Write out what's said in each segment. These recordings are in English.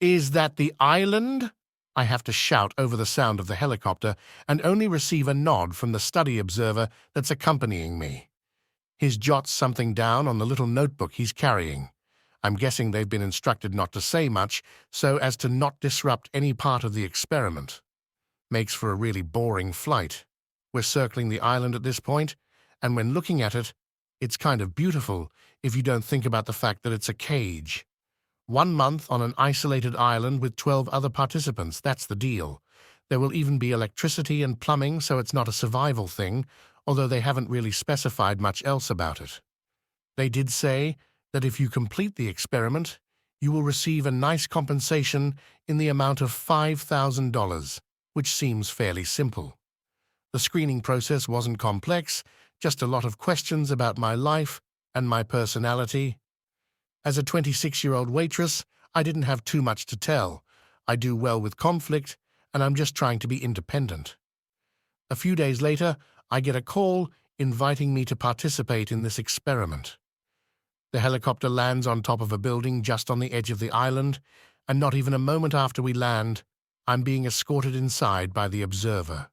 Is that the island? I have to shout over the sound of the helicopter and only receive a nod from the study observer that's accompanying me. He jots something down on the little notebook he's carrying. I'm guessing they've been instructed not to say much so as to not disrupt any part of the experiment. Makes for a really boring flight. We're circling the island at this point, and when looking at it, it's kind of beautiful if you don't think about the fact that it's a cage. 1 month on an isolated island with 12 other participants, that's the deal. There will even be electricity and plumbing, so it's not a survival thing, although they haven't really specified much else about it. They did say that if you complete the experiment, you will receive a nice compensation in the amount of $5,000, which seems fairly simple. The screening process wasn't complex, just a lot of questions about my life and my personality. As a 26-year-old waitress, I didn't have too much to tell. I do well with conflict, and I'm just trying to be independent. A few days later, I get a call inviting me to participate in this experiment. The helicopter lands on top of a building just on the edge of the island, and not even a moment after we land, I'm being escorted inside by the observer.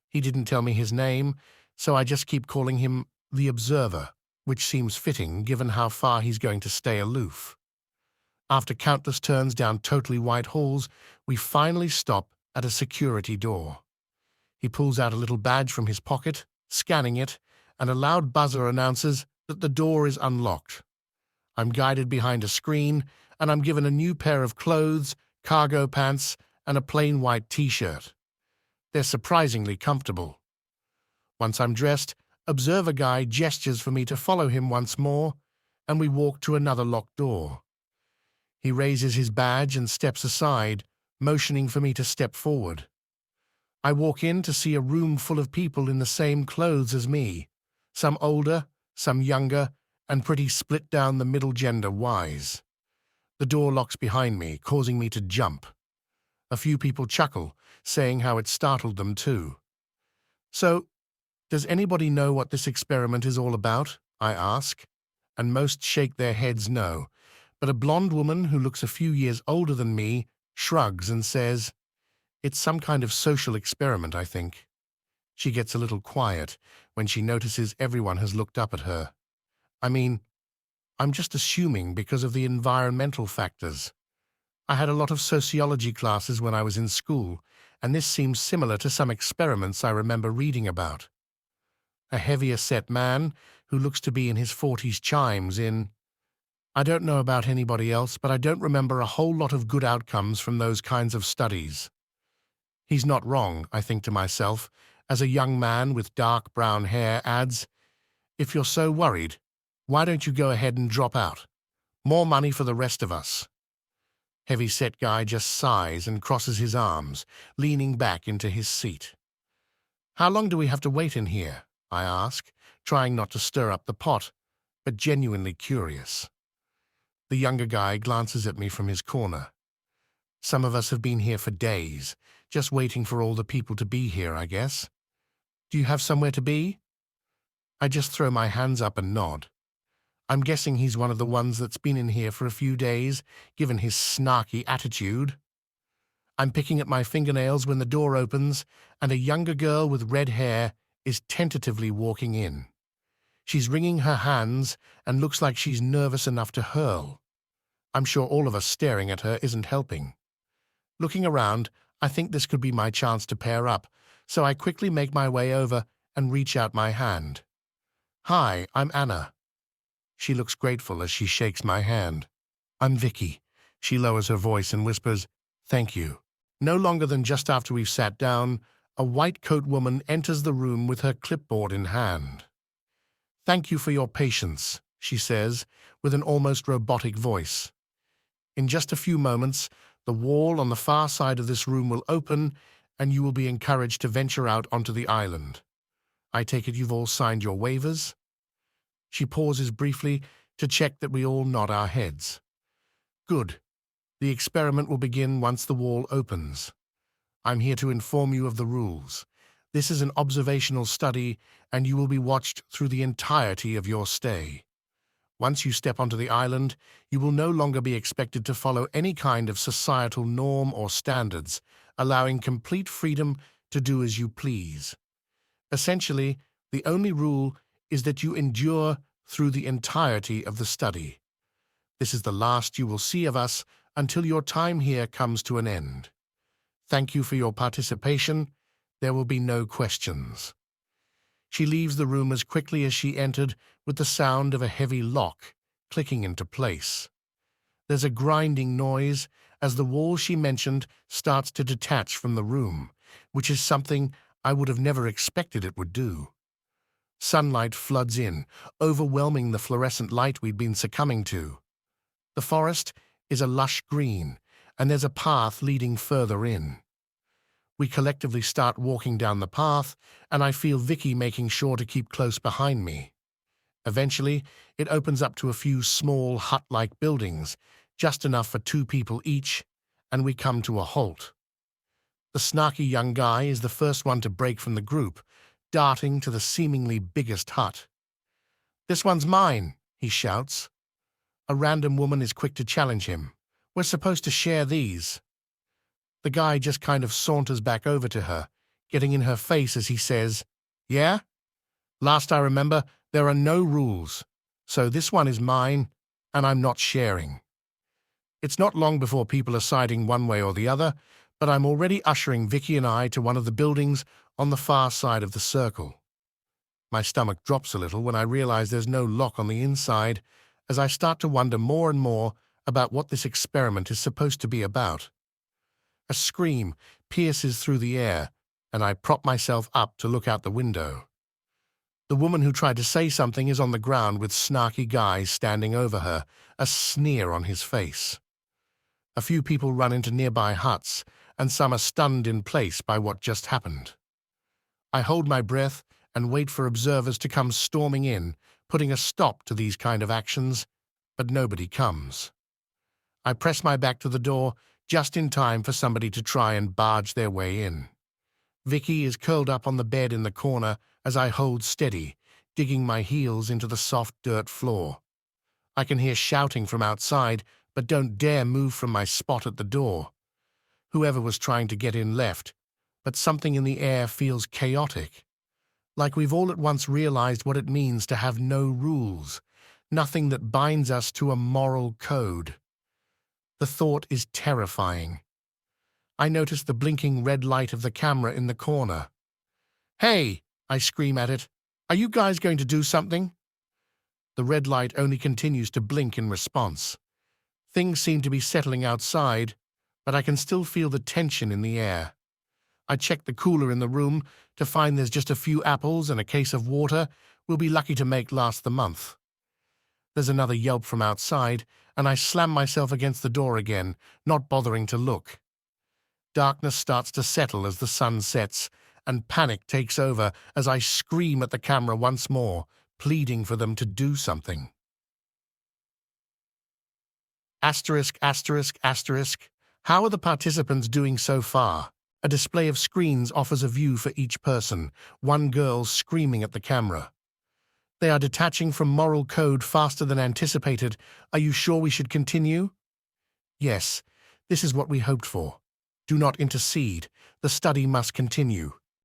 He didn't tell me his name, so I just keep calling him the observer, which seems fitting given how far he's going to stay aloof. After countless turns down totally white halls, we finally stop at a security door. He pulls out a little badge from his pocket, scanning it, and a loud buzzer announces that the door is unlocked. I'm guided behind a screen, and I'm given a new pair of clothes, cargo pants, and a plain white t-shirt. They're surprisingly comfortable. Once I'm dressed, Observer Guy gestures for me to follow him once more, and we walk to another locked door. He raises his badge and steps aside, motioning for me to step forward. I walk in to see a room full of people in the same clothes as me, some older, some younger, and pretty split down the middle gender-wise. The door locks behind me, causing me to jump. A few people chuckle, saying how it startled them too. So, does anybody know what this experiment is all about? I ask, and most shake their heads no, but a blonde woman who looks a few years older than me shrugs and says, "It's some kind of social experiment, I think." She gets a little quiet when she notices everyone has looked up at her. I mean, I'm just assuming because of the environmental factors. I had a lot of sociology classes when I was in school, and this seems similar to some experiments I remember reading about. A heavier-set man who looks to be in his 40s chimes in, "I don't know about anybody else, but I don't remember a whole lot of good outcomes from those kinds of studies." He's not wrong, I think to myself, as a young man with dark brown hair adds, "If you're so worried, why don't you go ahead and drop out? More money for the rest of us." Heavy-set guy just sighs and crosses his arms, leaning back into his seat. "How long do we have to wait in here?" I ask, trying not to stir up the pot, but genuinely curious. The younger guy glances at me from his corner. "Some of us have been here for days, just waiting for all the people to be here, I guess. Do you have somewhere to be?" I just throw my hands up and nod. I'm guessing he's one of the ones that's been in here for a few days, given his snarky attitude. I'm picking at my fingernails when the door opens, and a younger girl with red hair is tentatively walking in. She's wringing her hands and looks like she's nervous enough to hurl. I'm sure all of us staring at her isn't helping. Looking around, I think this could be my chance to pair up, so I quickly make my way over and reach out my hand. "Hi, I'm Anna." She looks grateful as she shakes my hand. "I'm Vicky." She lowers her voice and whispers, "Thank you." No longer than just after we've sat down, a white coat woman enters the room with her clipboard in hand. "Thank you for your patience," she says, with an almost robotic voice. "In just a few moments, the wall on the far side of this room will open, and you will be encouraged to venture out onto the island. I take it you've all signed your waivers?" She pauses briefly to check that we all nod our heads. "Good. The experiment will begin once the wall opens. I'm here to inform you of the rules. This is an observational study, and you will be watched through the entirety of your stay. Once you step onto the island, you will no longer be expected to follow any kind of societal norm or standards, allowing complete freedom to do as you please. Essentially, the only rule is that you endure through the entirety of the study. This is the last you will see of us until your time here comes to an end. Thank you for your participation. There will be no questions. She leaves the room as quickly as she entered, with the sound of a heavy lock clicking into place. There's a grinding noise as the wall she mentioned starts to detach from the room, which is something I would have never expected it would do. Sunlight floods in, overwhelming the fluorescent light we'd been succumbing to. The forest is a lush green, and there's a path leading further in. We collectively start walking down the path, and I feel Vicky making sure to keep close behind me. Eventually, it opens up to a few small hut-like buildings, just enough for 2 people each, and we come to a halt. The snarky young guy is the first one to break from the group, darting to the seemingly biggest hut. "This one's mine," he shouts. A random woman is quick to challenge him. "We're supposed to share these." The guy just kind of saunters back over to her, getting in her face as he says, "Yeah? Last I remember, there are no rules, so this one is mine, and I'm not sharing." It's not long before people are siding one way or the other, but I'm already ushering Vicky and I to one of the buildings on the far side of the circle. My stomach drops a little when I realize there's no lock on the inside, as I start to wonder more and more about what this experiment is supposed to be about. A scream pierces through the air, and I prop myself up to look out the window. The woman who tried to say something is on the ground with snarky guys standing over her, a sneer on his face. A few people run into nearby huts, and some are stunned in place by what just happened. I hold my breath and wait for observers to come storming in, putting a stop to these kind of actions, but nobody comes. I press my back to the door just in time for somebody to try and barge their way in. Vicky is curled up on the bed in the corner as I hold steady, digging my heels into the soft dirt floor. I can hear shouting from outside, but don't dare move from my spot at the door. Whoever was trying to get in left, but something in the air feels chaotic. Like we've all at once realized what it means to have no rules, nothing that binds us to a moral code. The thought is terrifying. I notice the blinking red light of the camera in the corner. "Hey!" I scream at it. "Are you guys going to do something?" The red light only continues to blink in response. Things seem to be settling outside, but I can still feel the tension in the air. I check the cooler in the room to find there's just a few apples and a case of water we'll be lucky to make last the month. There's another yelp from outside, and I slam myself against the door again, not bothering to look. Darkness starts to settle as the sun sets, and panic takes over as I scream at the camera once more, pleading for them to do something. Asterisk, asterisk, asterisk. How are the participants doing so far? A display of screens offers a view for each person, one girl screaming at the camera. They are detaching from moral code faster than anticipated. Are you sure we should continue? Yes, this is what we hoped for. Do not intercede. The study must continue.